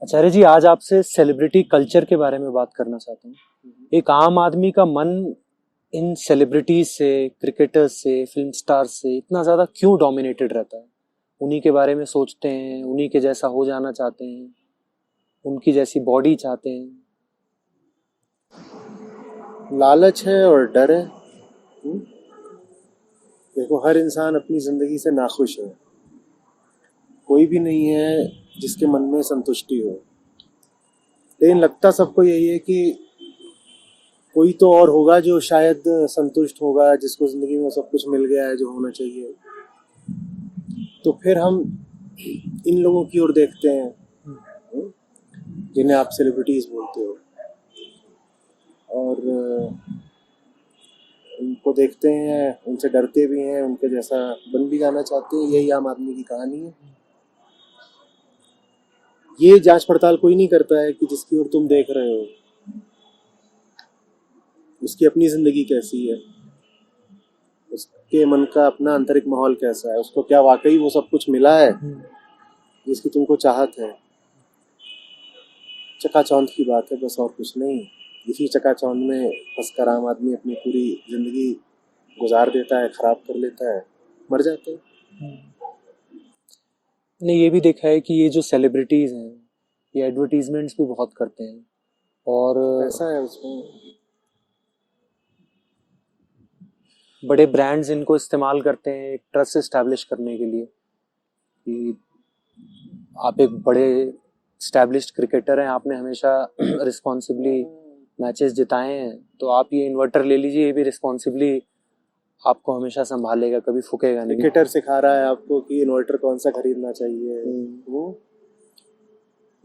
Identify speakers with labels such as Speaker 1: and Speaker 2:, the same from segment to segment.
Speaker 1: आचार्य जी, आज आपसे celebrity culture के बारे में बात करना चाहता हूँ। एक आम आदमी का मन इन सेलिब्रिटीज से, क्रिकेटर्स से, फिल्म स्टार्स से इतना ज्यादा क्यों डोमिनेटेड रहता है? उन्हीं के बारे में सोचते हैं, उन्हीं के जैसा हो जाना चाहते हैं, उनकी जैसी बॉडी चाहते हैं।
Speaker 2: लालच है और डर है। देखो, हर इंसान अपनी जिंदगी से नाखुश है। कोई भी नहीं है जिसके मन में संतुष्टि हो। लेकिन लगता सबको यही है कि कोई तो और होगा जो शायद संतुष्ट होगा, जिसको जिंदगी में सब कुछ मिल गया है जो होना चाहिए। तो फिर हम इन लोगों की ओर देखते हैं जिन्हें आप सेलिब्रिटीज बोलते हो, और उनको देखते हैं, उनसे डरते भी हैं, उनके जैसा बन भी जाना चाहते हैं। यही आम आदमी की कहानी है। ये जांच पड़ताल कोई नहीं करता है कि जिसकी ओर तुम देख रहे हो उसकी अपनी जिंदगी कैसी है, उसके मन का अपना आंतरिक माहौल कैसा है, उसको क्या वाकई वो सब कुछ मिला है जिसकी तुमको चाहत है। चकाचौंध की बात है, बस और कुछ नहीं। इसी चकाचौंध में फंसकर आम आदमी अपनी पूरी जिंदगी गुजार देता है, खराब कर लेता है, मर जाता है।
Speaker 1: मैंने ये भी देखा है कि ये जो सेलिब्रिटीज हैं, ये एडवर्टीजमेंट्स भी बहुत करते हैं और
Speaker 2: ऐसा है उसमें।
Speaker 1: बड़े ब्रांड्स इनको इस्तेमाल करते हैं एक ट्रस्ट इस्टेब्लिश करने के लिए कि आप एक बड़े स्टैब्लिश्ड क्रिकेटर हैं, आपने हमेशा रिस्पॉन्सिबली मैचेस जिताए हैं, तो आप ये इन्वर्टर ले लीजिए, ये भी रिस्पॉन्सिबली आपको हमेशा संभालेगा, कभी फूकेगा नहीं।
Speaker 2: क्रिकेटर सिखा रहा है आपको कि इन्वर्टर कौन सा खरीदना चाहिए। वो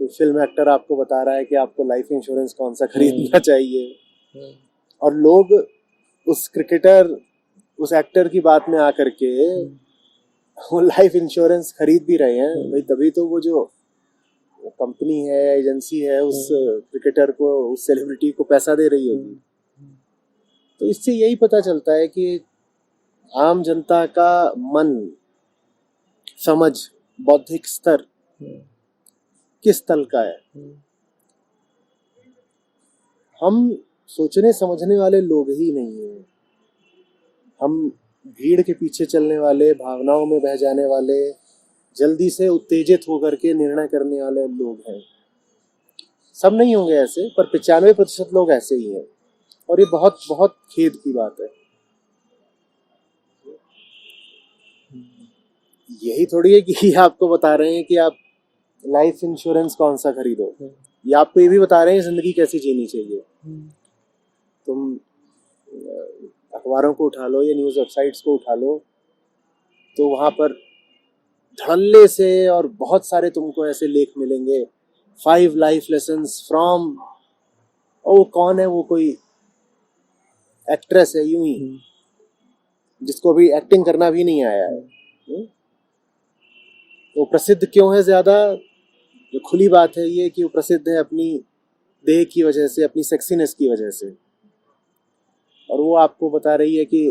Speaker 2: तो फिल्म एक्टर आपको बता रहा है कि आपको लाइफ इंश्योरेंस कौन सा खरीदना चाहिए। और लोग उस क्रिकेटर, उस एक्टर की बात में आकर के वो लाइफ इंश्योरेंस खरीद भी रहे हैं भाई। तभी तो वो जो कंपनी है, एजेंसी है, उस क्रिकेटर को, उस सेलिब्रिटी को पैसा दे रही होगी। तो इससे यही पता चलता है कि आम जनता का मन, समझ, बौद्धिक स्तर किस तल का है। हम सोचने समझने वाले लोग ही नहीं हैं। हम भीड़ के पीछे चलने वाले, भावनाओं में बह जाने वाले, जल्दी से उत्तेजित होकर के निर्णय करने वाले लोग हैं। सब नहीं होंगे ऐसे, पर 95% लोग ऐसे ही हैं। और ये बहुत बहुत खेद की बात है। यही थोड़ी है कि आपको बता रहे हैं कि आप लाइफ इंश्योरेंस कौन सा खरीदो, या आपको ये भी बता रहे हैं जिंदगी कैसी जीनी चाहिए। तुम अखबारों को उठा लो या न्यूज़ वेबसाइट्स को उठा लो, तो वहाँ पर धड़ल्ले से और बहुत सारे तुमको ऐसे लेख मिलेंगे, 5 लाइफ लेसन्स फ्रॉम, ओ कौन है वो, कोई एक्ट्रेस है यूं ही, जिसको अभी एक्टिंग करना भी नहीं आया है। वो प्रसिद्ध क्यों है ज्यादा? जो खुली बात है ये कि वो प्रसिद्ध है अपनी देह की वजह से, अपनी सेक्सीनेस की वजह से। और वो आपको बता रही है कि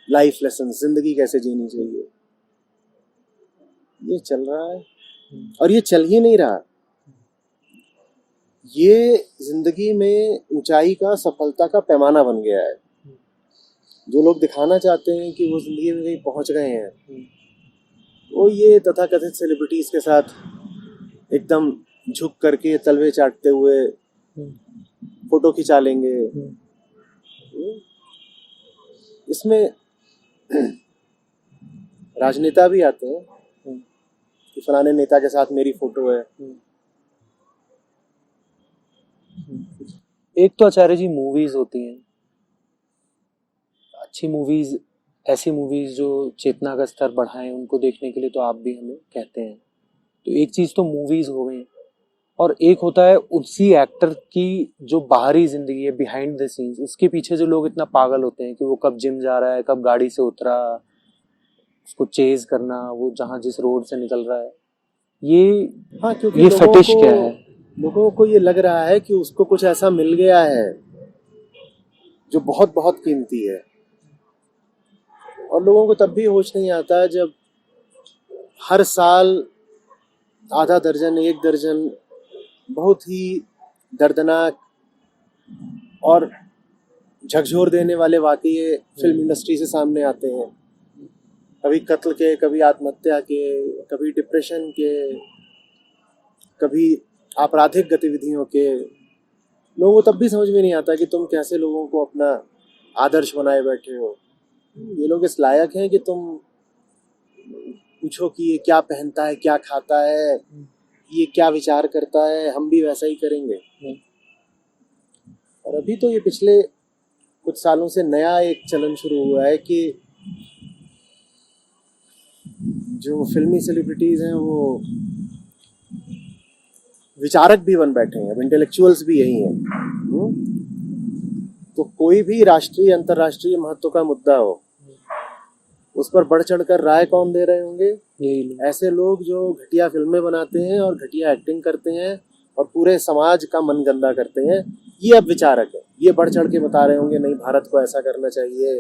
Speaker 2: लाइफ लेसन, जिंदगी कैसे जीनी चाहिए। ये चल रहा है, और ये चल ही नहीं रहा। ये जिंदगी में ऊंचाई का, सफलता का पैमाना बन गया है। जो लोग दिखाना चाहते हैं कि वो जिंदगी में कहीं पहुंच गए हैं, वो ये तथाकथित सेलिब्रिटीज के साथ एकदम झुक करके तलवे चाटते हुए फोटो खिंचा लेंगे। इसमें राजनेता भी आते हैं कि फलाने नेता के साथ मेरी फोटो है।
Speaker 1: एक तो आचार्य जी मूवीज होती हैं, अच्छी मूवीज, ऐसी मूवीज जो चेतना का स्तर बढ़ाएं, उनको देखने के लिए तो आप भी हमें कहते हैं। तो एक चीज तो मूवीज हो गई, और एक होता है उसी एक्टर की जो बाहरी जिंदगी है, बिहाइंड द सीन्स, उसके पीछे जो लोग इतना पागल होते हैं कि वो कब जिम जा रहा है, कब गाड़ी से उतरा, उसको चेज करना, वो जहां जिस रोड से निकल रहा है। ये
Speaker 2: हाँ, क्योंकि
Speaker 1: ये फटिश क्या है?
Speaker 2: लोगों को ये लग रहा है कि उसको कुछ ऐसा मिल गया है जो बहुत बहुत कीमती है। और लोगों को तब भी होश नहीं आता जब हर साल आधा दर्जन, 1 दर्जन बहुत ही दर्दनाक और झकझोर देने वाले वाकये फिल्म इंडस्ट्री से सामने आते हैं। कभी कत्ल के, कभी आत्महत्या के, कभी डिप्रेशन के, कभी आपराधिक गतिविधियों के। लोगों को तब भी समझ में नहीं आता कि तुम कैसे लोगों को अपना आदर्श बनाए बैठे हो। ये लोग इस लायक हैं कि तुम पूछो कि ये क्या पहनता है, क्या खाता है, ये क्या विचार करता है, हम भी वैसा ही करेंगे। और अभी तो ये पिछले कुछ सालों से नया एक चलन शुरू हुआ है कि जो फिल्मी सेलिब्रिटीज हैं वो विचारक भी बन बैठे हैं, अब इंटेलेक्चुअल्स भी यही हैं। तो कोई भी राष्ट्रीय अंतर्राष्ट्रीय महत्व का मुद्दा हो, उस पर बढ़ चढ़कर राय कौन दे रहे होंगे?
Speaker 1: यही लोग।
Speaker 2: ऐसे लोग जो घटिया फिल्में बनाते हैं और घटिया एक्टिंग करते हैं और पूरे समाज का मन गंदा करते हैं, ये अब विचारक है। ये बढ़ चढ़ के बता रहे होंगे नहीं भारत को ऐसा करना चाहिए,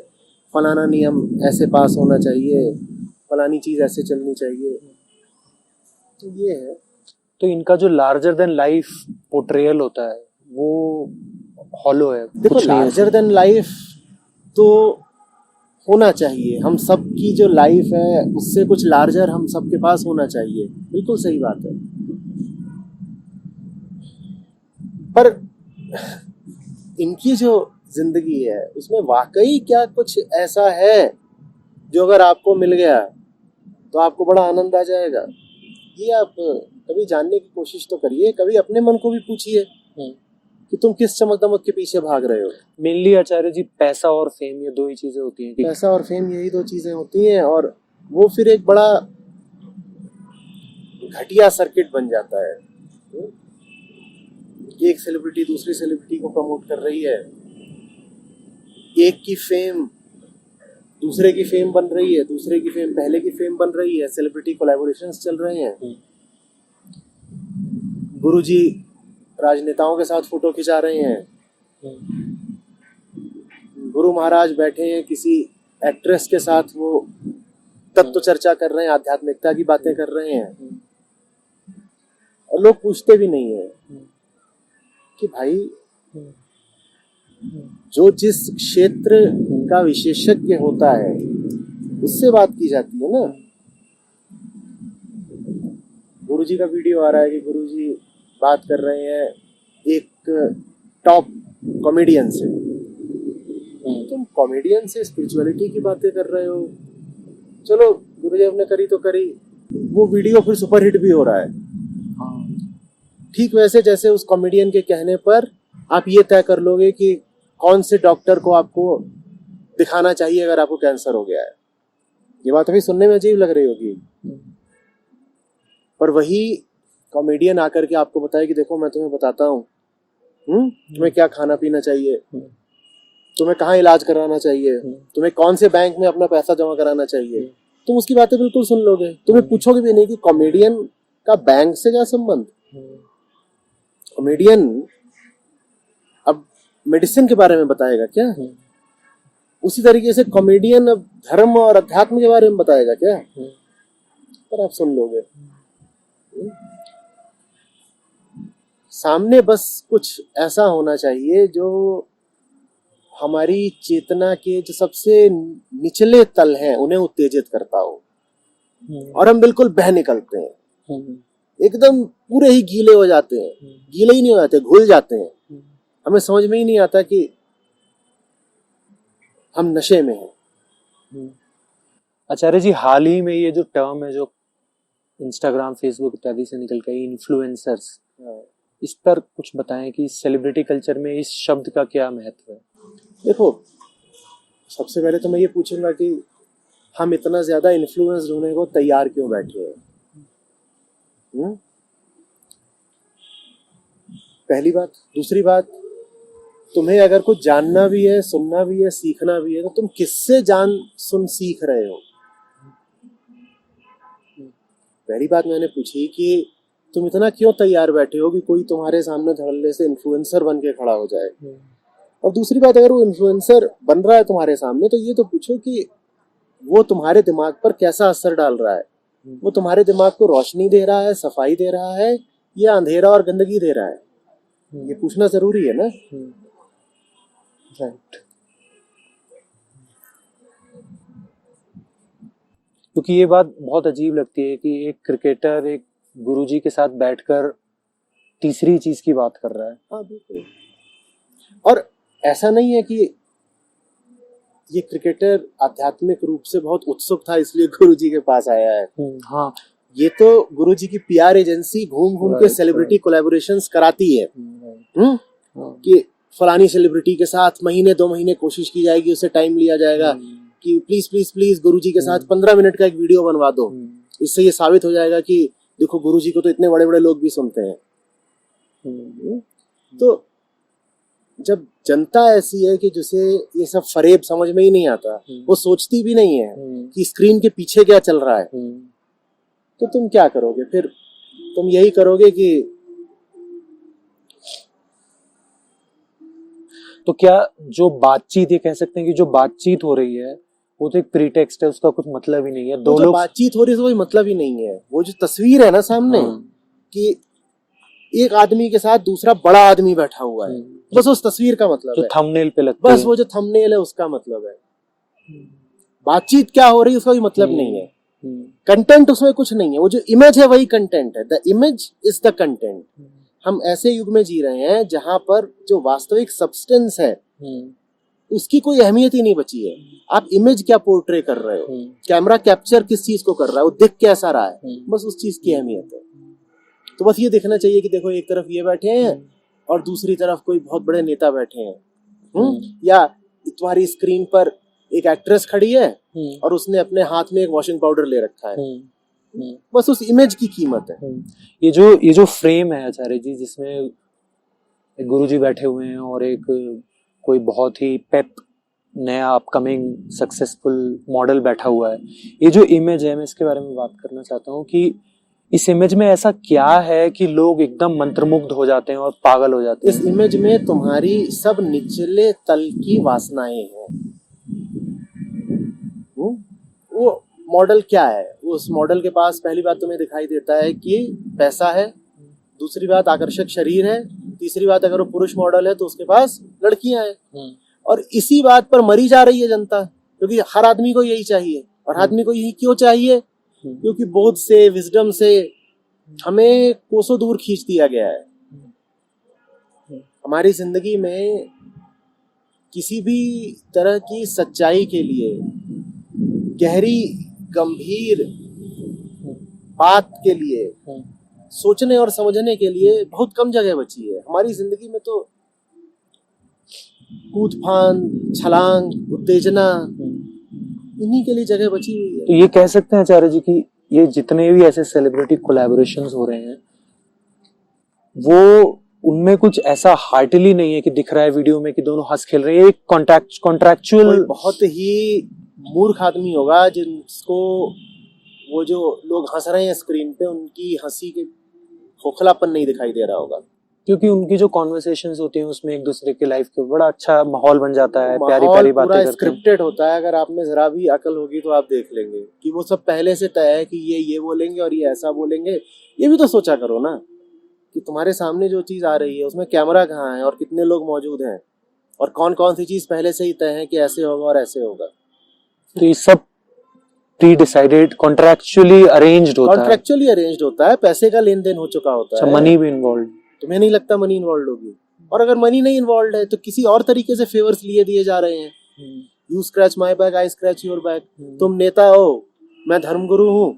Speaker 2: फलाना नियम ऐसे पास होना चाहिए, फलानी चीज ऐसे चलनी चाहिए। तो ये है।
Speaker 1: तो इनका जो लार्जर देन लाइफ पोर्ट्रेयल होता है वो हॉलो है।
Speaker 2: देखो, लार्जर देन लाइफ तो होना चाहिए। हम सब की जो लाइफ है उससे कुछ लार्जर हम सबके पास होना चाहिए, बिल्कुल सही बात है। पर इनकी जो जिंदगी है उसमें वाकई क्या कुछ ऐसा है जो अगर आपको मिल गया तो आपको बड़ा आनंद आ जाएगा? ये आप कभी जानने की कोशिश तो करिए, कभी अपने मन को भी पूछिए कि तुम किस चमक दमक के पीछे भाग रहे हो।
Speaker 1: मेनली आचार्य जी पैसा और फेम, ये दो ही चीजें होती हैं।
Speaker 2: पैसा और फेम, यही दो चीजें होती हैं और वो फिर एक बड़ा घटिया सर्किट बन जाता है। एक सेलिब्रिटी दूसरी सेलिब्रिटी को प्रमोट कर रही है, एक की फेम दूसरे की फेम बन रही है, दूसरे की फेम पहले की फेम बन रही है, सेलिब्रिटी कोलैबोरेशंस चल रहे हैं। गुरुजी राजनेताओं के साथ फोटो खिंचा रहे हैं, गुरु महाराज बैठे हैं किसी एक्ट्रेस के साथ, वो तत्व चर्चा कर रहे हैं, आध्यात्मिकता की बातें कर रहे हैं। और लोग पूछते भी नहीं है कि भाई जो जिस क्षेत्र का विशेषज्ञ होता है उससे बात की जाती है ना। गुरुजी का वीडियो आ रहा है कि गुरुजी बात कर रहे हैं एक टॉप कॉमेडियन से। तुम कॉमेडियन से स्पिरिचुअलिटी की बातें कर रहे हो, चलो गुरुजी ने करी तो करी, वो वीडियो फिर सुपरहिट भी हो रहा है। ठीक वैसे जैसे उस कॉमेडियन के कहने पर आप ये तय कर लोगे कि कौन से डॉक्टर को आपको दिखाना चाहिए अगर आपको कैंसर हो गया है। ये बात अभी सुनने में अजीब लग रही होगी, पर वही कॉमेडियन आकर के आपको बताए कि देखो मैं तुम्हें बताता हूँ तुम्हें क्या खाना पीना चाहिए, तुम्हें कहाँ इलाज कराना चाहिए, तुम्हें कौन से बैंक में अपना पैसा जमा कराना चाहिए, तुम उसकी बातें बिल्कुल सुन लोगे। तुम्हें पूछोगे भी नहीं कि कॉमेडियन का बैंक से क्या संबंध। कॉमेडियन अब मेडिसिन के बारे में बताएगा क्या? उसी तरीके से कॉमेडियन अब धर्म और अध्यात्म के बारे में बताएगा क्या? पर आप सुन लोगे। सामने बस कुछ ऐसा होना चाहिए जो हमारी चेतना के जो सबसे निचले तल हैं उन्हें उत्तेजित करता हो, और हम बिल्कुल बह निकलते हैं, एकदम पूरे ही गीले हो जाते हैं। गीले ही नहीं हो जाते, घुल जाते हैं। हमें समझ में ही नहीं आता कि हम नशे में हैं।
Speaker 1: आचार्य जी, हाल ही में ये जो टर्म है जो इंस्टाग्राम फेसबुक इत्यादि से निकल गई, इन्फ्लुएंसर्स, इस पर कुछ बताएं कि सेलिब्रिटी कल्चर में इस शब्द का क्या महत्व है?
Speaker 2: देखो, सबसे पहले तो मैं ये पूछूंगा कि हम इतना ज्यादा इन्फ्लुएंस होने को तैयार क्यों बैठे हैं? पहली बात। दूसरी बात, तुम्हें अगर कुछ जानना भी है, सुनना भी है, सीखना भी है, तो तुम किससे जान सुन सीख रहे हो? पहली बात मैंने पूछी कि तुम इतना क्यों तैयार बैठे हो कि कोई तुम्हारे सामने धड़ल्ले से इन्फ्लुएंसर बन के खड़ा हो जाए। और दूसरी बात, अगर वो इन्फ्लुएंसर बन रहा है तुम्हारे सामने तो ये तो पूछो कि वो तुम्हारे दिमाग पर कैसा असर डाल रहा है। वो तुम्हारे दिमाग को रोशनी दे रहा है, सफाई दे रहा है, या अंधेरा और गंदगी दे रहा है? ये पूछना जरूरी है ना।
Speaker 1: राइट। क्योंकि ये बात बहुत अजीब लगती है कि एक क्रिकेटर एक गुरुजी के साथ बैठकर तीसरी चीज की बात कर रहा है।
Speaker 2: हाँ बिल्कुल। और ऐसा नहीं है कि ये क्रिकेटर आध्यात्मिक रूप से बहुत उत्सुक था इसलिए गुरुजी के पास आया है।
Speaker 1: हाँ,
Speaker 2: ये तो गुरुजी की पीआर एजेंसी घूम घूम के सेलिब्रिटी कोलैबोरेशंस कराती है। कि फलानी सेलिब्रिटी के साथ महीने 2 महीने कोशिश की जाएगी, उससे टाइम लिया जाएगा कि प्लीज प्लीज प्लीज गुरुजी के साथ 15 मिनट का एक वीडियो बनवा दो। इससे ये साबित हो जाएगा कि देखो गुरुजी को तो इतने बड़े बड़े लोग भी सुनते हैं। तो जब जनता ऐसी है कि जिसे ये सब फरेब समझ में ही नहीं आता, वो सोचती भी नहीं है कि स्क्रीन के पीछे क्या चल रहा है, तो तुम क्या करोगे फिर? तुम यही करोगे कि
Speaker 1: तो क्या जो बातचीत, ये कह सकते हैं कि जो बातचीत हो रही है वो तो एक प्रीटेक्स्ट है, उसका कुछ मतलब ही नहीं है। दो लोग
Speaker 2: बातचीत हो रही है तो कोई मतलब ही नहीं है। वो जो तस्वीर है ना सामने कि एक आदमी के साथ दूसरा बड़ा आदमी बैठा हुआ है, बस उस तस्वीर का मतलब
Speaker 1: जो
Speaker 2: है,
Speaker 1: थंबनेल पे लगता है,
Speaker 2: बस वो जो थंबनेल है उसका मतलब है। बातचीत क्या हो रही है उसका भी मतलब नहीं है। कंटेंट उसमें कुछ नहीं है, वो जो इमेज है वही कंटेंट है। The image is the content. हम ऐसे युग में जी रहे हैं जहां पर जो वास्तविक सब्सटेंस है उसकी कोई अहमियत ही नहीं बची है। आप इमेज क्या पोर्ट्रे कर रहे हो, कैमरा कैप्चर किस चीज को कर रहा है, वो दिख कैसा रहा है, बस उस चीज की अहमियत है। तो बस ये देखना चाहिए कि देखो एक तरफ ये बैठे हैं और दूसरी तरफ कोई बहुत बड़े नेता बैठे हैं। या तुम्हारी स्क्रीन पर एक एक्ट्रेस खड़ी है और उसने अपने हाथ में एक वॉशिंग पाउडर ले रखा है, बस उस इमेज की कीमत है।
Speaker 1: ये जो फ्रेम है आचार्य जी, जिसमें गुरुजी बैठे हुए हैं और एक कोई बहुत ही पेप नया अपकमिंग सक्सेसफुल मॉडल बैठा हुआ है, ये जो इमेज है, मैं इसके बारे में बात करना चाहता हूँ कि इस इमेज में ऐसा क्या है कि लोग एकदम मंत्रमुग्ध हो जाते हैं और पागल हो जाते हैं।
Speaker 2: इस इमेज में तुम्हारी सब निचले तल की वासनाएं हैं। वो मॉडल क्या है? उस मॉडल के पास पहली बात तुम्हें दिखाई देता है कि पैसा है, दूसरी बात आकर्षक शरीर है, तीसरी बात अगर वो पुरुष मॉडल है तो उसके पास लड़कियां हैं। और इसी बात पर मरी जा रही है जनता, क्योंकि हर आदमी को यही चाहिए। और आदमी को यही क्यों चाहिए? क्योंकि बोध से, विजडम से हमें कोसों दूर खींच दिया गया है। हमारी जिंदगी में किसी भी तरह की सच्चाई के लिए, गहरी गंभीर बात के लिए, सोचने और समझने के लिए बहुत कम जगह बची है। हमारी जिंदगी में तो कूद फांद, छलांग, उत्तेजना, इन्हीं के लिए जगह बची हुई है।
Speaker 1: तो ये कह सकते हैं आचार्य जी कि ये जितने भी ऐसे सेलिब्रिटी कोलैबोरेशंस हो रहे हैं, वो उनमें कुछ ऐसा हार्टली नहीं है कि दिख रहा है वीडियो में कि दोनों हंस खेल रहे हैं। एक कॉन्ट्रैक्चुअल,
Speaker 2: बहुत ही मूर्ख आदमी होगा जिसको वो जो लोग हंस रहे हैं स्क्रीन पे, उनकी हंसी के खोखलापन नहीं दिखाई दे रहा होगा।
Speaker 1: क्योंकि उनकी जो कॉन्वर्सेशंस होती हैं उसमें एक दूसरे के लाइफ के बड़ा अच्छा माहौल बन जाता है, प्यारी प्यारी बातें करते हैं।
Speaker 2: स्क्रिप्टेड होता है। अगर आप में जरा भी अकल होगी तो आप देख लेंगे कि वो सब पहले से तय है कि ये बोलेंगे और ये ऐसा बोलेंगे। ये भी तो सोचा करो ना कि तुम्हारे सामने जो चीज आ रही है उसमें कैमरा कहाँ है और कितने लोग मौजूद हैं और कौन कौन सी चीज पहले से ही तय है कि ऐसे होगा और ऐसे होगा।
Speaker 1: तो ये सब प्री डिसाइडेड, कॉन्ट्रैक्चुअली अरेंज्ड
Speaker 2: होता है। पैसे का लेन देन हो चुका होता है।
Speaker 1: मनी भी इन्वॉल्व।
Speaker 2: तुम्हें नहीं लगता मनी इन्वॉल्व होगी? और अगर मनी नहीं इन्वॉल्व है तो किसी और तरीके से फेवर्स दिए जा रहे हैं। You scratch my back, I scratch your back. तुम नेता हो, मैं धर्मगुरु हूँ,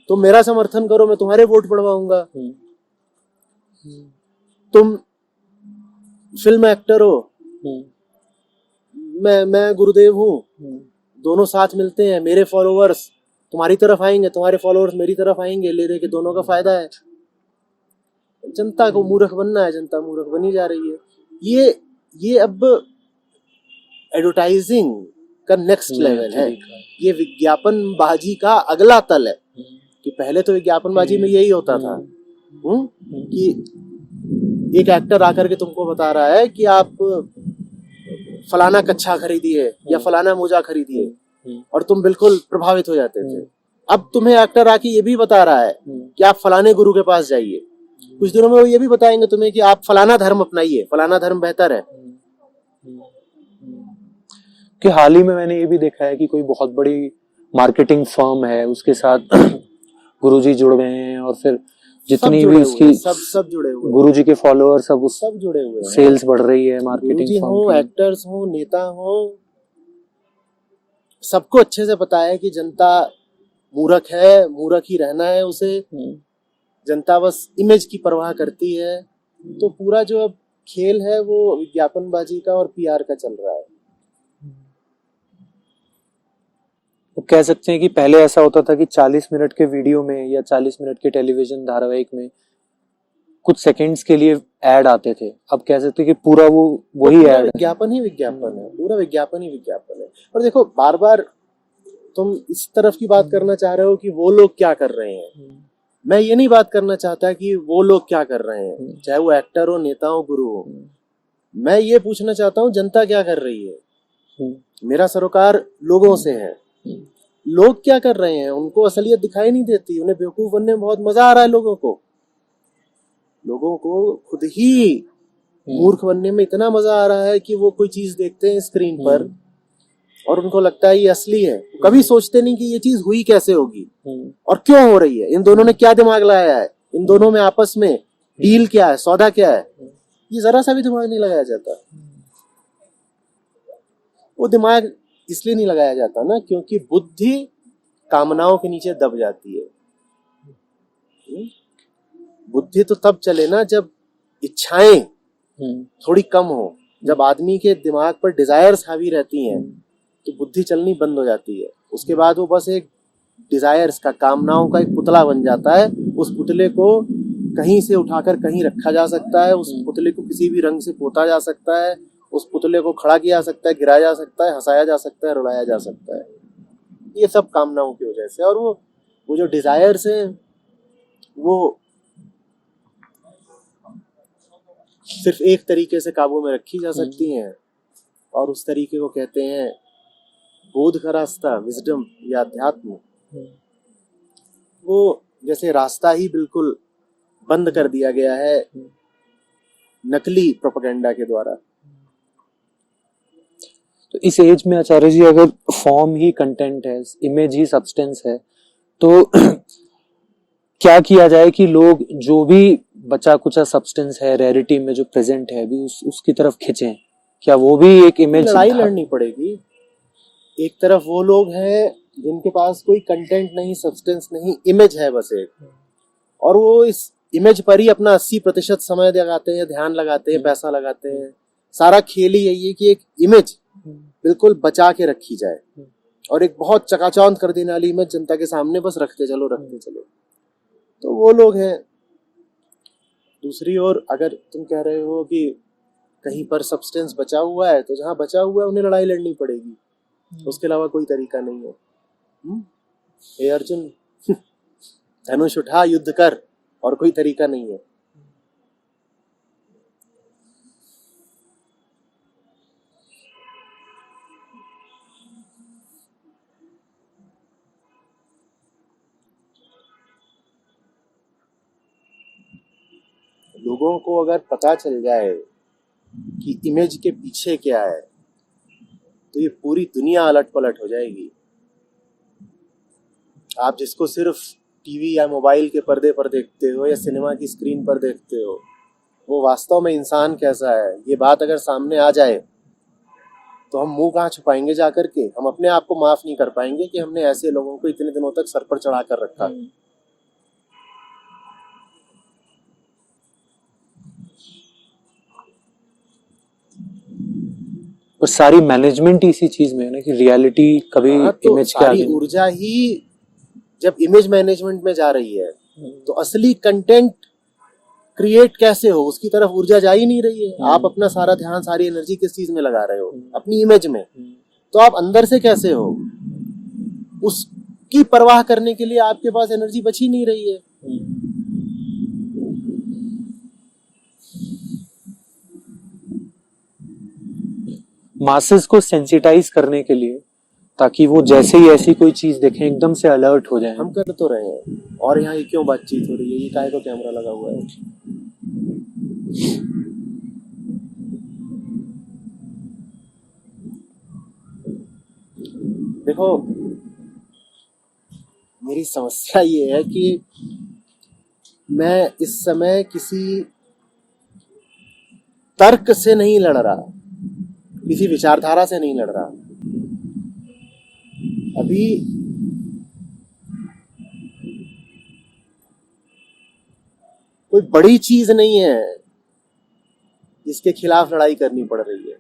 Speaker 2: तुम मेरा समर्थन करो, मैं तुम्हारे वोट बढ़वाऊंगा। तुम फिल्म एक्टर हो, मैं गुरुदेव हूँ, दोनों साथ मिलते हैं, मेरे फॉलोअर्स तुम्हारी तरफ आएंगे, तुम्हारे फॉलोअर्स मेरी तरफ आएंगे, ले दे के दोनों का फायदा है। जनता को मूर्ख बनना है, जनता मूर्ख बनी जा रही है। ये अब एडवर्टाइजिंग का नेक्स्ट लेवल है। ये विज्ञापन बाजी का अगला तल है कि पहले तो विज्ञापन बाजी में यही होता था कि एक एक्टर आकर के तुमको बता रहा है कि आप फलाना कच्छा खरीदिए या फलाना मोजा खरीदिए और तुम बिल्कुल प्रभावित हो जाते थे। अब तुम्हें एक्टर आके ये भी बता रहा है कि आप फलाने गुरु के पास जाइए, कुछ दिनों में वो ये भी बताएंगे तुम्हें कि आप फलाना धर्म अपनाइए, फलाना धर्म बेहतर है।
Speaker 1: कि हाल ही में मैंने ये भी देखा है कि कोई बहुत बड़ी मार्केटिंग फर्म है, उसके साथ गुरुजी जुड़ गए हैं और फिर जितनी भी उसकी
Speaker 2: सब जुड़े हुए हैं,
Speaker 1: गुरुजी के फॉलोअर सब
Speaker 2: जुड़े हुए हैं।
Speaker 1: सेल्स बढ़ रही है मार्केटिंग फर्म
Speaker 2: हो, एक्टर्स हो, नेता हो, सबको अच्छे से पता है कि जनता मूर्ख है, मूर्ख ही रहना है उसे, जनता बस इमेज की परवाह करती है। तो पूरा जो अब खेल है वो विज्ञापनबाजी का और पीआर का चल रहा है।
Speaker 1: तो कह सकते हैं कि पहले ऐसा होता था कि 40 मिनट के वीडियो में या 40 मिनट के टेलीविजन धारावाहिक में कुछ सेकंड्स के लिए ऐड आते थे, अब कह सकते हैं कि पूरा वही ऐड
Speaker 2: विज्ञापन ही विज्ञापन है, पूरा विज्ञापन ही विज्ञापन है। और देखो बार बार तुम इस तरफ की बात करना चाह रहे हो कि वो लोग क्या कर रहे हैं, मैं ये नहीं बात करना चाहता कि वो लोग क्या कर रहे हैं, चाहे वो एक्टर हो, नेता हो, गुरु हो। मैं ये पूछना चाहता हूँ जनता क्या कर रही है। मेरा सरोकार लोगों से है, लोग क्या कर रहे हैं, उनको असलियत दिखाई नहीं देती, उन्हें बेवकूफ बनने में बहुत मजा आ रहा है। लोगों को खुद ही मूर्ख बनने में इतना मजा आ रहा है कि वो कोई चीज देखते हैं स्क्रीन पर और उनको लगता है ये असली है, कभी सोचते नहीं कि ये चीज हुई कैसे होगी और क्यों हो रही है, इन दोनों ने क्या दिमाग लगाया है, इन दोनों में आपस में डील क्या है, सौदा क्या है, ये जरा सा भी दिमाग नहीं लगाया जाता। वो दिमाग इसलिए नहीं लगाया जाता ना क्योंकि बुद्धि कामनाओं के नीचे दब जाती है। बुद्धि तो तब चले ना जब इच्छाएं थोड़ी कम हो, जब आदमी के दिमाग पर डिजायर्स हावी रहती हैं तो बुद्धि चलनी बंद हो जाती है। उसके बाद वो बस एक डिजायर्स का, कामनाओं का एक पुतला बन जाता है। उस पुतले को कहीं से उठाकर कहीं रखा जा सकता है, उस पुतले को किसी भी रंग से पोता जा सकता है, उस पुतले को खड़ा किया जा सकता है, गिराया जा सकता है, हंसाया जा सकता है, रुलाया जा सकता है, ये सब कामनाओं की वजह से। और वो जो डिजायर्स हैं वो सिर्फ एक तरीके से काबू में रखी जा सकती हैं और उस तरीके को कहते हैं बोध का रास्ता, विजडम या अध्यात्म। वो जैसे रास्ता ही बिल्कुल बंद कर दिया गया है नकली प्रोपेगेंडा के द्वारा।
Speaker 1: तो इस एज में आचार्य जी अगर फॉर्म ही कंटेंट है, इमेज ही सब्सटेंस है, तो क्या किया जाए कि लोग जो भी बचा कुचा सब्सटेंस है रेरिटी में जो प्रेजेंट है अभी उसकी तरफ खिंचें? क्या वो भी एक इमेज?
Speaker 2: लड़ाई लड़नी पड़ेगी। एक तरफ वो लोग हैं जिनके पास कोई कंटेंट नहीं, सब्सटेंस नहीं, इमेज है बस एक, और वो इस इमेज पर ही अपना 80% समय लगाते हैं, ध्यान लगाते हैं, पैसा लगाते हैं। सारा खेल ही यही है कि एक इमेज बिल्कुल बचा के रखी जाए और एक बहुत चकाचौंध कर देने वाली इमेज जनता के सामने बस रखते चलो। तो वो लोग हैं। दूसरी ओर अगर तुम कह रहे हो कि कहीं पर सब्सटेंस बचा हुआ है, तो जहां बचा हुआ है उन्हें लड़ाई लड़नी पड़ेगी, उसके अलावा कोई तरीका नहीं है। हे अर्जुन, धनुष उठा, युद्ध कर, और कोई तरीका नहीं है। लोगों को अगर पता चल जाए कि इमेज के पीछे क्या है तो ये पूरी दुनिया अलट पलट हो जाएगी। आप जिसको सिर्फ टीवी या मोबाइल के पर्दे पर देखते हो या सिनेमा की स्क्रीन पर देखते हो, वो वास्तव में इंसान कैसा है, ये बात अगर सामने आ जाए तो हम मुंह कहाँ छुपाएंगे जाकर के। हम अपने आप को माफ नहीं कर पाएंगे कि हमने ऐसे लोगों को इतने दिनों तक सर पर चढ़ा कर रखा।
Speaker 1: और सारी मैनेजमेंट इसी चीज में है ना कि रियलिटी कभी इमेज के आगे।
Speaker 2: ऊर्जा ही जब इमेज मैनेजमेंट में जा रही है तो असली कंटेंट क्रिएट कैसे हो, उसकी तरफ ऊर्जा जा ही नहीं रही है। आप अपना सारा ध्यान, सारी एनर्जी किस चीज में लगा रहे हो? अपनी इमेज में। तो आप अंदर से कैसे हो, उसकी परवाह करने के लिए आपके पास एनर्जी बची नहीं रही है।
Speaker 1: मासेस को सेंसिटाइज करने के लिए ताकि वो जैसे ही ऐसी कोई चीज देखें एकदम से अलर्ट हो जाए।
Speaker 2: हम कर तो रहे हैं, और यहाँ ये क्यों बातचीत हो रही है, ये काहे को कैमरा लगा हुआ है? देखो, मेरी समस्या ये है कि मैं इस समय किसी तर्क से नहीं लड़ रहा, किसी विचारधारा से नहीं लड़ रहा। अभी कोई बड़ी चीज नहीं है जिसके खिलाफ लड़ाई करनी पड़ रही है।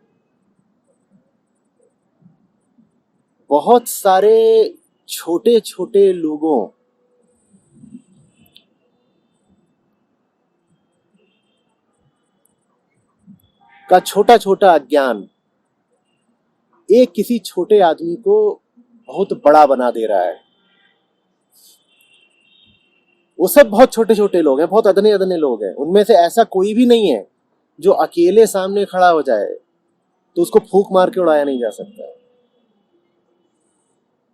Speaker 2: बहुत सारे छोटे छोटे लोगों का छोटा छोटा अज्ञान एक किसी छोटे आदमी को बहुत बड़ा बना दे रहा है। वो सब बहुत छोटे छोटे लोग हैं, बहुत अदने अदने लोग हैं। उनमें से ऐसा कोई भी नहीं है जो अकेले सामने खड़ा हो जाए तो उसको फूंक मार के उड़ाया नहीं जा सकता।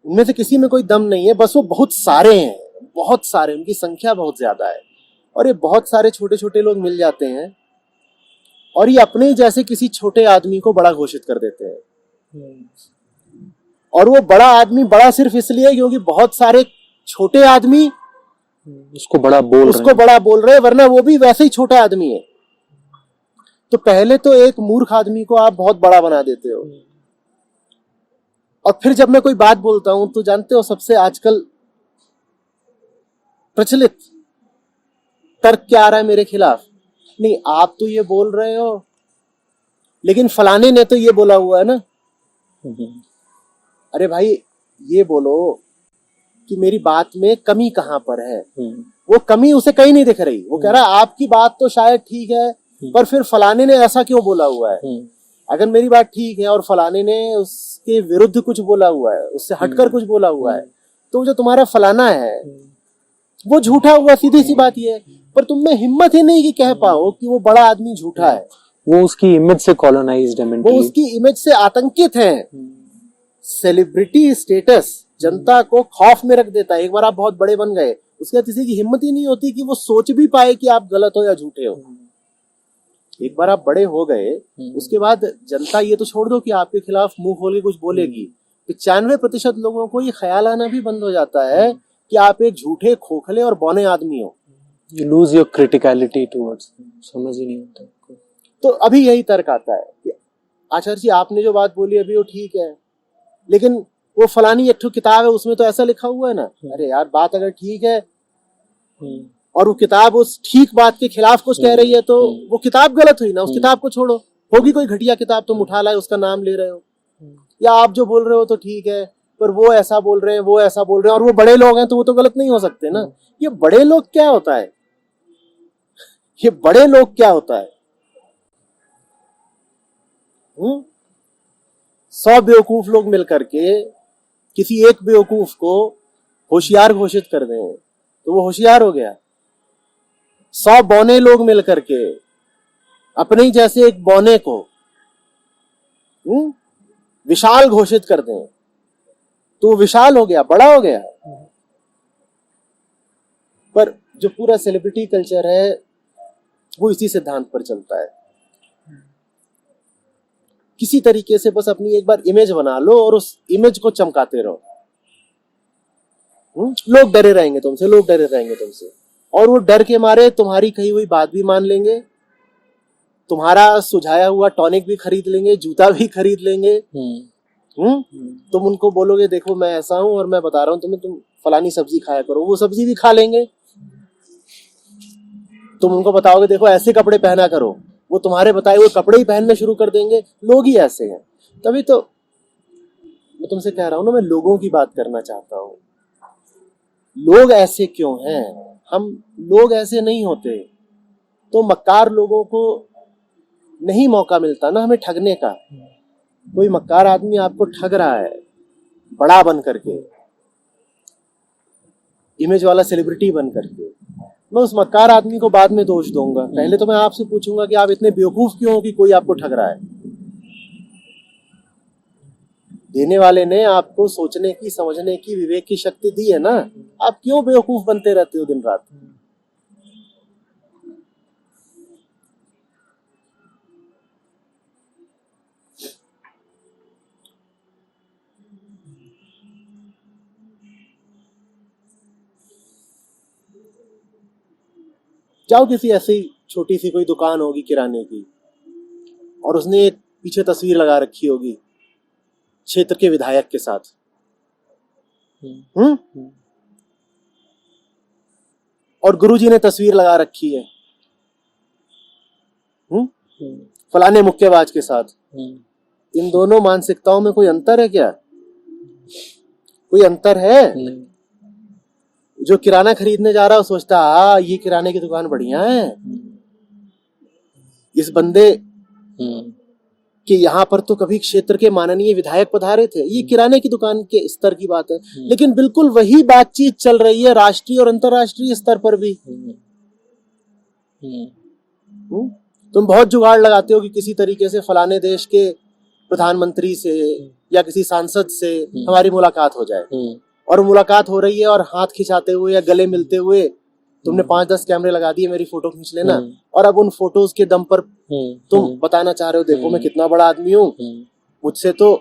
Speaker 2: उनमें से किसी में कोई दम नहीं है, बस वो बहुत सारे हैं, बहुत सारे, उनकी संख्या बहुत ज्यादा है। और ये बहुत सारे छोटे छोटे लोग मिल जाते हैं और ये अपने जैसे किसी छोटे आदमी को बड़ा घोषित कर देते हैं। और वो बड़ा आदमी बड़ा सिर्फ इसलिए क्योंकि बहुत सारे छोटे आदमी
Speaker 1: उसको बड़ा बोल
Speaker 2: रहे हैं, वरना वो भी वैसे ही छोटा आदमी है। तो पहले तो एक मूर्ख आदमी को आप बहुत बड़ा बना देते हो, और फिर जब मैं कोई बात बोलता हूं तो जानते हो सबसे आजकल प्रचलित तर्क क्या आ रहा है मेरे खिलाफ? नहीं, आप तो ये बोल रहे हो लेकिन फलाने ने तो ये बोला हुआ है ना। अरे भाई, ये बोलो कि मेरी बात में कमी कहां पर है। वो कमी उसे कहीं नहीं दिख रही। वो कह रहा है आपकी बात तो शायद ठीक है, पर फिर फलाने ने ऐसा क्यों बोला हुआ है। अगर मेरी बात ठीक है और फलाने ने उसके विरुद्ध कुछ बोला हुआ है, उससे हटकर कुछ बोला हुआ है, तो जो तुम्हारा फलाना है वो झूठा हुआ, सीधी सी बात ये है। पर तुम में हिम्मत ही नहीं कि कह पाओ कि वो बड़ा आदमी झूठा है।
Speaker 1: वो उसकी इमेज से कॉलोनाइज्ड है मेंटली,
Speaker 2: वो उसकी इमेज से आतंकित है। सेलिब्रिटी स्टेटस जनता को खौफ में रख देता है। एक बार आप बहुत बड़े बन गए, उसके बाद किसी की हिम्मत ही नहीं होती कि वो सोच भी पाए कि आप गलत हो या झूठे हो। एक बार आप बड़े हो गए, उसके बाद जनता ये तो छोड़ दो कि आपके खिलाफ मुंह खोल के कुछ बोलेगी, 95% लोगों को ये ख्याल आना भी बंद हो जाता है कि आप एक झूठे, खोखले और बौने आदमी हो।
Speaker 1: You lose your criticality towards them. समझ ही नहीं होता।
Speaker 2: तो अभी यही तर्क आता है कि आचार्य जी आपने जो बात बोली अभी वो ठीक है, लेकिन वो फलानी एक ठो किताब है उसमें तो ऐसा लिखा हुआ है ना। अरे यार, बात अगर ठीक है और वो किताब उस ठीक बात के खिलाफ कुछ कह रही है तो वो किताब गलत हुई ना। उस किताब को छोड़ो, होगी कोई घटिया किताब तुम उठा लाए, उसका नाम ले रहे हो। या आप जो बोल रहे हो तो ठीक है, पर वो ऐसा बोल रहे हैं, वो ऐसा बोल रहे हैं, और वो बड़े लोग हैं तो वो तो गलत नहीं हो सकते ना। ये बड़े लोग क्या होता है? ये बड़े लोग क्या होता है? 100 बेवकूफ लोग मिलकर के किसी एक बेवकूफ को होशियार घोषित कर दें तो वो होशियार हो गया। 100 बौने लोग मिलकर के अपने ही जैसे एक बौने को विशाल घोषित कर दें तो वो विशाल हो गया, बड़ा हो गया। पर जो पूरा सेलिब्रिटी कल्चर है वो इसी सिद्धांत पर चलता है। किसी तरीके से बस अपनी एक बार इमेज बना लो और उस इमेज को चमकाते रहो। लोग डरे रहेंगे तुमसे, लोग डरे रहेंगे तुमसे, और वो डर के मारे तुम्हारी कही हुई बात भी मान लेंगे, तुम्हारा सुझाया हुआ टॉनिक भी खरीद लेंगे, जूता भी खरीद लेंगे। तुम उनको बोलोगे देखो मैं ऐसा हूं और मैं बता रहा हूं तुम्हें, तुम फलानी सब्जी खाया करो, वो सब्जी भी खा लेंगे। तुम उनको बताओगे देखो ऐसे कपड़े पहना करो, वो तुम्हारे बताए हुए कपड़े ही पहनने शुरू कर देंगे। लोग ही ऐसे हैं। तभी तो मैं तुमसे कह रहा हूं ना, मैं लोगों की बात करना चाहता हूं। लोग ऐसे क्यों हैं? हम लोग ऐसे नहीं होते तो मक्कार लोगों को नहीं मौका मिलता ना हमें ठगने का। कोई मक्कार आदमी आपको ठग रहा है बड़ा बन करके, इमेज वाला सेलिब्रिटी बन करके, मैं उस मक्कार आदमी को बाद में दोष दूंगा। पहले तो मैं आपसे पूछूंगा कि आप इतने बेवकूफ क्यों हो कि कोई आपको ठग रहा है। देने वाले ने आपको सोचने की, समझने की, विवेक की शक्ति दी है ना। आप क्यों बेवकूफ बनते रहते हो दिन रात? जाओ, किसी ऐसी छोटी सी कोई दुकान होगी किराने की, और उसने एक पीछे तस्वीर लगा रखी होगी क्षेत्र के विधायक के साथ। और गुरुजी ने तस्वीर लगा रखी है फलाने मुक्केबाज के साथ। इन दोनों मानसिकताओं में कोई अंतर है क्या? कोई अंतर है? जो किराना खरीदने जा रहा है वो सोचता है ये किराने की दुकान बढ़िया है, इस बंदे कि यहाँ पर तो कभी क्षेत्र के माननीय विधायक पधारे थे। ये किराने की दुकान के स्तर की बात है, लेकिन बिल्कुल वही बातचीत चल रही है राष्ट्रीय और अंतर्राष्ट्रीय स्तर पर भी। तुम बहुत जुगाड़ लगाते हो कि किसी तरीके से फलाने देश के प्रधानमंत्री से या किसी सांसद से हमारी मुलाकात हो जाए, और मुलाकात हो रही है और हाथ खिंचाते हुए या गले मिलते हुए तुमने 5-10 कैमरे लगा दिए, मेरी फोटो खींच लेना। और अब उन फोटोज के दम पर तुम बताना चाह रहे हो देखो मैं कितना बड़ा आदमी हूँ, मुझसे तो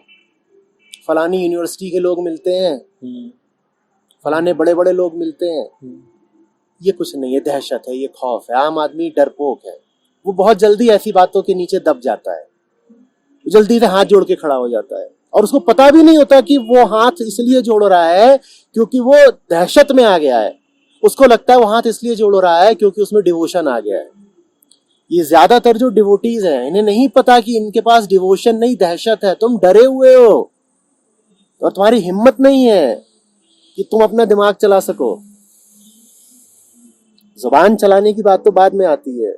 Speaker 2: फलानी यूनिवर्सिटी के लोग मिलते हैं, फलाने बड़े बड़े लोग मिलते हैं। ये कुछ नहीं है, दहशत है, ये खौफ है। आम आदमी डरपोक है, वो बहुत जल्दी ऐसी बातों के नीचे दब जाता है, जल्दी से हाथ जोड़ के खड़ा हो जाता है, और उसको पता भी नहीं होता कि वो हाथ इसलिए जोड़ रहा है क्योंकि वो दहशत में आ गया है। उसको लगता है वो हाथ इसलिए जोड़ रहा है क्योंकि उसमें डिवोशन आ गया है। ये ज्यादातर जो डिवोटीज हैं इन्हें नहीं पता कि इनके पास डिवोशन नहीं, दहशत है। तुम डरे हुए हो और तुम्हारी हिम्मत नहीं है कि तुम अपना दिमाग चला सको। जुबान चलाने की बात तो बाद में आती है,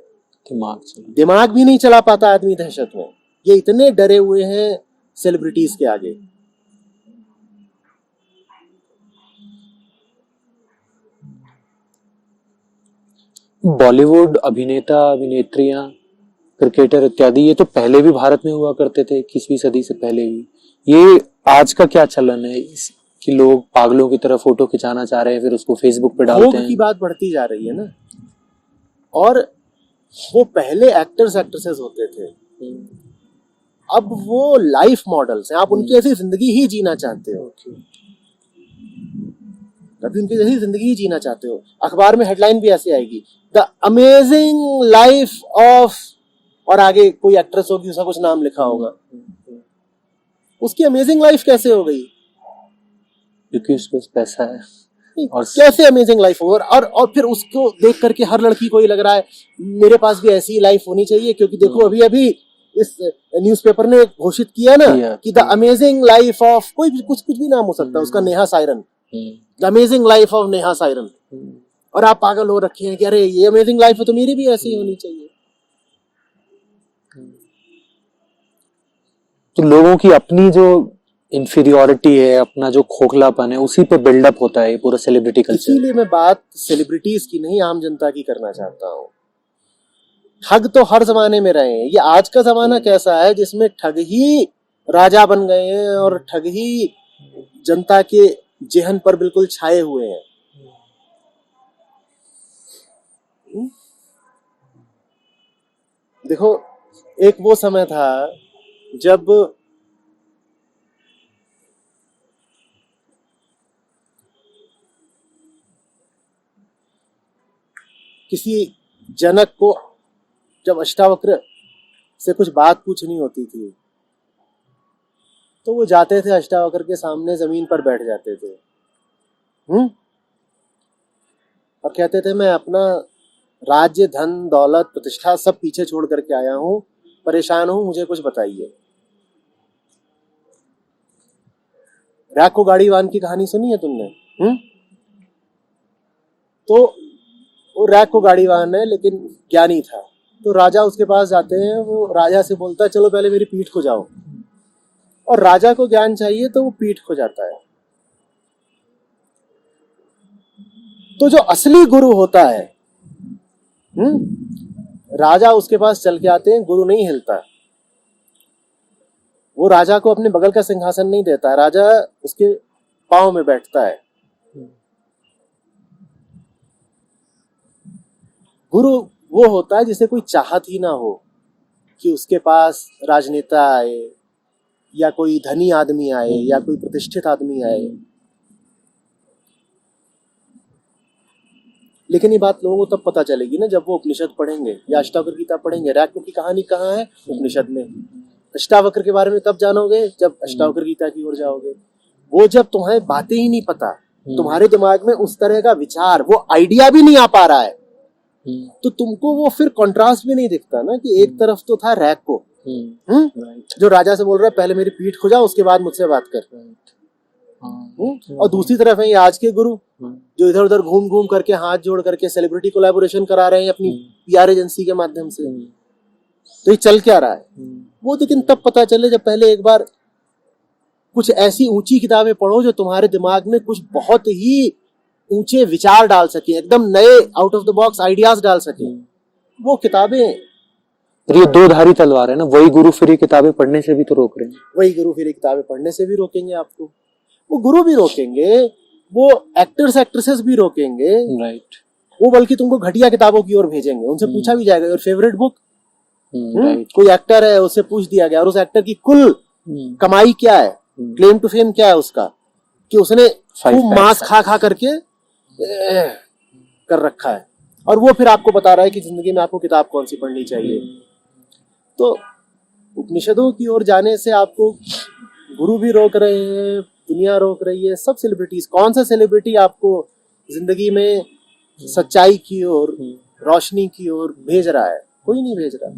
Speaker 2: दिमाग भी नहीं चला पाता आदमी दहशत में। ये इतने डरे हुए हैं सेलिब्रिटीज के आगे।
Speaker 1: बॉलीवुड अभिनेता, अभिनेत्रियां, क्रिकेटर इत्यादि ये तो पहले भी भारत में हुआ करते थे, 21वीं सदी से पहले भी। ये आज का क्या चलन है कि लोग पागलों की तरह फोटो खिंचाना चाह रहे हैं, फिर उसको फेसबुक पे डालते हैं।
Speaker 2: की बात बढ़ती जा रही है ना। और वो पहले एक्टर्स एक्ट्रेसेस होते थे, अब वो लाइफ मॉडल्स हैं। आप उनकी ऐसी जिंदगी ही जीना चाहते हो, अभी उनकी जैसी जिंदगी ही जीना चाहते हो। अखबार में हेडलाइन भी ऐसी आएगी, द अमेजिंग लाइफ ऑफ, और आगे कोई एक्ट्रेस होगी उसका कुछ नाम लिखा होगा। उसकी अमेजिंग लाइफ कैसे हो गई?
Speaker 1: क्योंकि उसके पास पैसा है।
Speaker 2: और कैसे अमेजिंग लाइफ हो? और फिर उसको देख करके हर लड़की को ही लग रहा है मेरे पास भी ऐसी लाइफ होनी चाहिए, क्योंकि देखो अभी अभी इस न्यूज़पेपर ने घोषित किया ना कि द अमेजिंग लाइफ ऑफ, कोई भी कुछ भी नाम हो सकता है उसका, Neha siren, the amazing life of Neha siren. और आप पागल हो रखे हैं कि अरे ये अमेजिंग लाइफ है तो मेरी भी ऐसी होनी चाहिए।
Speaker 1: तो लोगों की अपनी जो इंफीरियोरिटी है, अपना जो खोखलापन है, उसी पे बिल्डअप होता है पूरा सेलिब्रिटी कल्चर।
Speaker 2: इसीलिए मैं बात सेलिब्रिटीज की नहीं, आम जनता की करना चाहता हूँ। ठग तो हर जमाने में रहे हैं। ये आज का जमाना कैसा है जिसमें ठग ही राजा बन गए हैं और ठग ही जनता के जेहन पर बिल्कुल छाए हुए हैं। देखो, एक वो समय था जब किसी जनक को जब अष्टावक्र से कुछ बात पूछनी होती थी तो वो जाते थे अष्टावक्र के सामने, जमीन पर बैठ जाते थे और कहते थे मैं अपना राज्य, धन, दौलत, प्रतिष्ठा सब पीछे छोड़ करके आया हूं, परेशान हूं, मुझे कुछ बताइए। रैको गाड़ीवान की कहानी सुनी है तुमने? तो वो रैको गाड़ीवान है लेकिन ज्ञानी था, तो राजा उसके पास जाते हैं, वो राजा से बोलता है चलो पहले मेरी पीठ को जाओ, और राजा को ज्ञान चाहिए तो वो पीठ को जाता है। तो जो असली गुरु होता है, राजा उसके पास चल के आते हैं, गुरु नहीं हिलता। वो राजा को अपने बगल का सिंहासन नहीं देता, राजा उसके पांव में बैठता है। गुरु वो होता है जिसे कोई चाहत ही ना हो कि उसके पास राजनेता आए या कोई धनी आदमी आए या कोई प्रतिष्ठित आदमी आए। लेकिन ये बात लोगों को तब पता चलेगी ना जब वो उपनिषद पढ़ेंगे या अष्टावक्र गीता पढ़ेंगे। रैको की कहानी कहाँ है? उपनिषद में। अष्टावक्र के बारे में कब जानोगे? जब अष्टावक्र गीता की ओर जाओगे। वो जब तुम्हें बातें ही नहीं पता, तुम्हारे दिमाग में उस तरह का विचार, वो आइडिया भी नहीं आ पा रहा है, तो तुमको वो फिर कंट्रास्ट भी नहीं दिखता ना कि एक तरफ तो था रैको जो राजा से बोल रहा है पहले मेरी पीठ खुजा उसके बाद मुझसे बात कर, और दूसरी तरफ है ये आज के गुरु जो इधर उधर घूम घूम करके हाथ जोड़ करके सेलिब्रिटी कोलैबोरेशन करा रहे हैं अपनी पीआर एजेंसी के माध्यम से। तो ये चल क्या रहा है वो लेकिन तब पता चले जब पहले एक बार कुछ ऐसी ऊंची किताबें पढ़ो जो तुम्हारे दिमाग में कुछ बहुत ही ऊंचे विचार डाल सके, एकदम नए out of the box ideas डाल सके। वो किताबें,
Speaker 1: पर ये दो धारी तलवार है ना, वही गुरु फिर ये किताबें पढ़ने से भी तो रोक रहे हैं।
Speaker 2: वही गुरु फिर ये किताबें पढ़ने से भी रोकेंगे आपको। वो गुरु भी रोकेंगे, वो एक्टर्स एक्ट्रेसेस भी रोकेंगे,
Speaker 1: राइट।
Speaker 2: वो बल्कि तुमको घटिया किताबों की ओर भेजेंगे। उनसे पूछा भी जाएगा योर फेवरेट बुक। कोई एक्टर है उससे पूछ दिया गया और उस एक्टर की कुल कमाई क्या है, क्लेम टू फेम क्या है उसका, कि उसने खूब मांस खा खा करके कर रखा है, और वो फिर आपको बता रहा है कि जिंदगी में आपको किताब कौन सी पढ़नी चाहिए। तो उपनिषदों की ओर जाने से आपको गुरु भी रोक रहे हैं, दुनिया रोक रही है, सब सेलिब्रिटीज। कौन सा सेलिब्रिटी आपको जिंदगी में सच्चाई की ओर, रोशनी की ओर भेज रहा है? कोई नहीं भेज रहा।